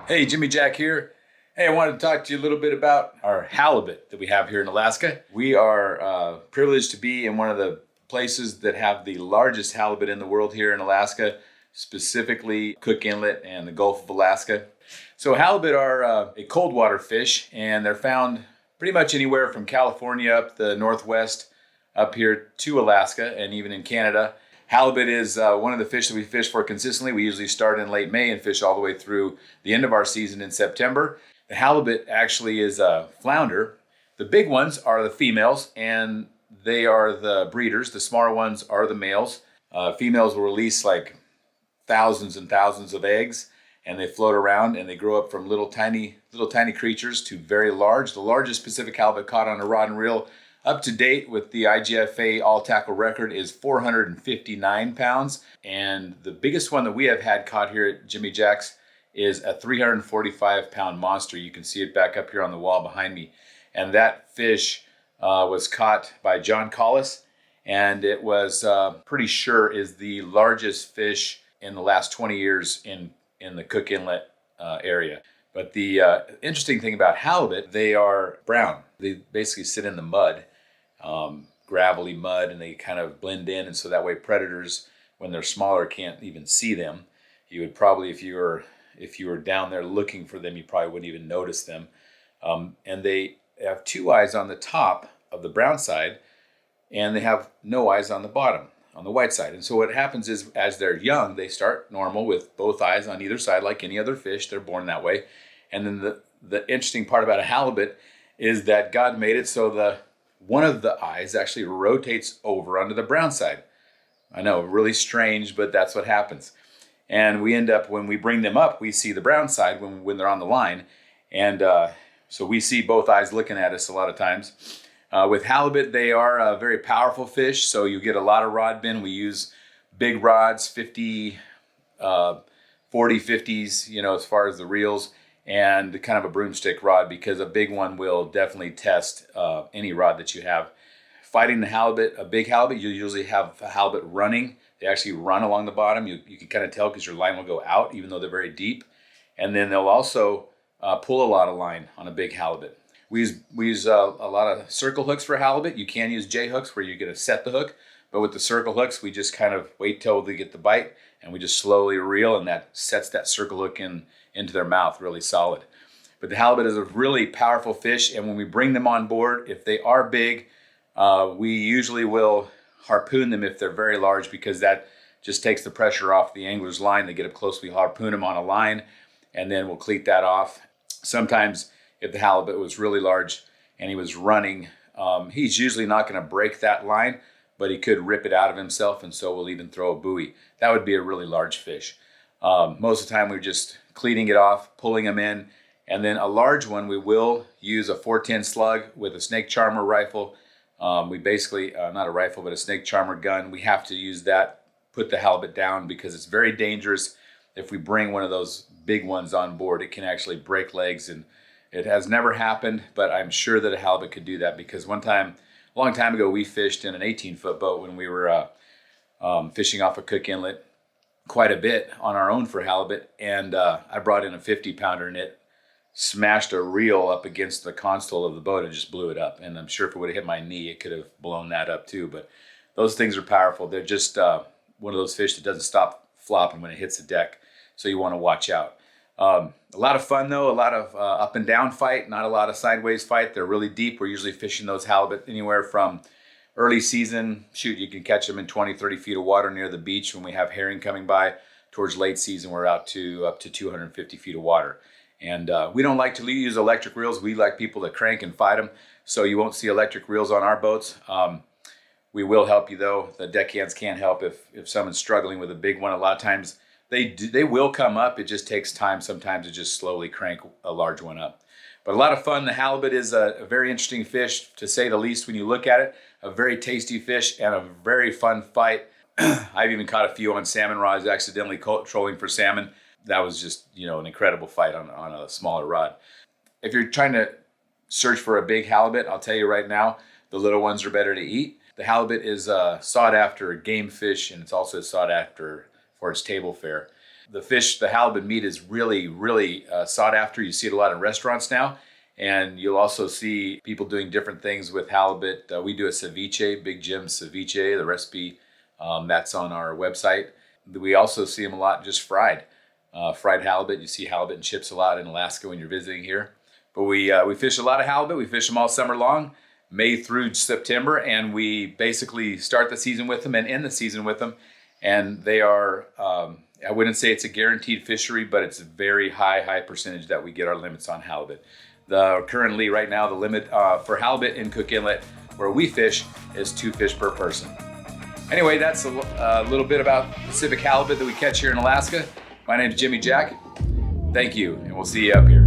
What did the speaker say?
Hey, Jimmie Jack here. Hey, I wanted to talk to you a little bit about our halibut that we have here in Alaska. We are privileged to be in one of the places that have the largest halibut in the world here in Alaska, specifically Cook Inlet and the Gulf of Alaska. So halibut are a cold water fish, and they're found pretty much anywhere from California up the Northwest up here to Alaska and even in Canada. Halibut is one of the fish that we fish for consistently. We usually start in late May and fish all the way through the end of our season in September. The halibut actually is a flounder. The big ones are the females, and they are the breeders. The smaller ones are the males. Females will release like thousands and thousands of eggs, and they float around and they grow up from little tiny creatures to very large. The largest Pacific halibut caught on a rod and reel up to date with the IGFA all tackle record is 459 pounds. And the biggest one that we have had caught here at Jimmie Jack's is a 345 pound monster. You can see it back up here on the wall behind me. And that fish was caught by John Collis, and it was pretty sure is the largest fish in the last 20 years in the Cook Inlet area. But the interesting thing about halibut, they are brown. They basically sit in the mud, gravelly mud, and they kind of blend in. And so that way predators, when they're smaller, can't even see them. You would probably, if you were down there looking for them, you probably wouldn't even notice them. And they have two eyes on the top of the brown side, and they have no eyes on the bottom, on the white side. And so what happens is, as they're young, they start normal with both eyes on either side, like any other fish. They're born that way. And then the interesting part about a halibut is that God made it so one of the eyes actually rotates over onto the brown side. I know, really strange, but that's what happens. And we end up, when we bring them up, we see the brown side when they're on the line. And so we see both eyes looking at us a lot of times. With halibut, they are a very powerful fish, so you get a lot of rod bend. We use big rods, 50, 40, 50s, as far as the reels, and kind of a broomstick rod, because a big one will definitely test any rod that you have. Fighting the halibut, a big halibut, you usually have a halibut running. They actually run along the bottom. You can kind of tell because your line will go out, even though they're very deep. And then they'll also pull a lot of line on a big halibut. We use a lot of circle hooks for halibut. You can use J hooks where you're going to set the hook, but with the circle hooks, we just kind of wait till they get the bite, and we just slowly reel, and that sets that circle hook into their mouth really solid. But the halibut is a really powerful fish, and when we bring them on board, if they are big, we usually will harpoon them if they're very large, because that just takes the pressure off the angler's line. They get up close, we harpoon them on a line, and then we'll cleat that off. Sometimes if the halibut was really large and he was running, he's usually not going to break that line, but he could rip it out of himself, and so we'll even throw a buoy. That would be a really large fish. Most of the time we're just cleating it off, pulling them in, and then a large one we will use a 410 slug with a snake charmer rifle. We basically, not a rifle, but a snake charmer gun. We have to use that, put the halibut down, because it's very dangerous. If we bring one of those big ones on board, it can actually break legs, and it has never happened, but I'm sure that a halibut could do that, because one time, a long time ago, we fished in an 18-foot boat when we were fishing off of Cook Inlet quite a bit on our own for halibut, and I brought in a 50-pounder, and it smashed a reel up against the console of the boat and just blew it up. And I'm sure if it would have hit my knee, it could have blown that up too. But those things are powerful. They're just one of those fish that doesn't stop flopping when it hits the deck, so you want to watch out. A lot of fun though, a lot of up and down fight, not a lot of sideways fight. They're really deep. We're usually fishing those halibut anywhere from early season, you can catch them in 20, 30 feet of water near the beach when we have herring coming by. Towards late season, we're out to up to 250 feet of water. And we don't like to use electric reels. We like people to crank and fight them. So you won't see electric reels on our boats. We will help you though. The deckhands can't help if someone's struggling with a big one. A lot of times they will come up. It just takes time sometimes to just slowly crank a large one up. But a lot of fun. The halibut is a very interesting fish, to say the least, when you look at it. A very tasty fish and a very fun fight. I've even caught a few on salmon rods, accidentally trolling for salmon. That was just, an incredible fight on a smaller rod. If you're trying to search for a big halibut, I'll tell you right now, the little ones are better to eat. The halibut is a sought after game fish, and it's also sought after for its table fare. The fish, the halibut meat is really sought after. You see it a lot in restaurants now. And you'll also see people doing different things with halibut. We do a ceviche, Big Jim's ceviche, the recipe that's on our website. We also see them a lot just fried. Fried halibut. You see halibut and chips a lot in Alaska when you're visiting here. But we fish a lot of halibut. We fish them all summer long, May through September, and we basically start the season with them and end the season with them. And they are, I wouldn't say it's a guaranteed fishery, but it's a very high percentage that we get our limits on halibut. Currently, right now, the limit for halibut in Cook Inlet, where we fish, is 2 fish per person. Anyway, that's a little bit about Pacific halibut that we catch here in Alaska. My name is Jimmie Jack. Thank you, and we'll see you up here.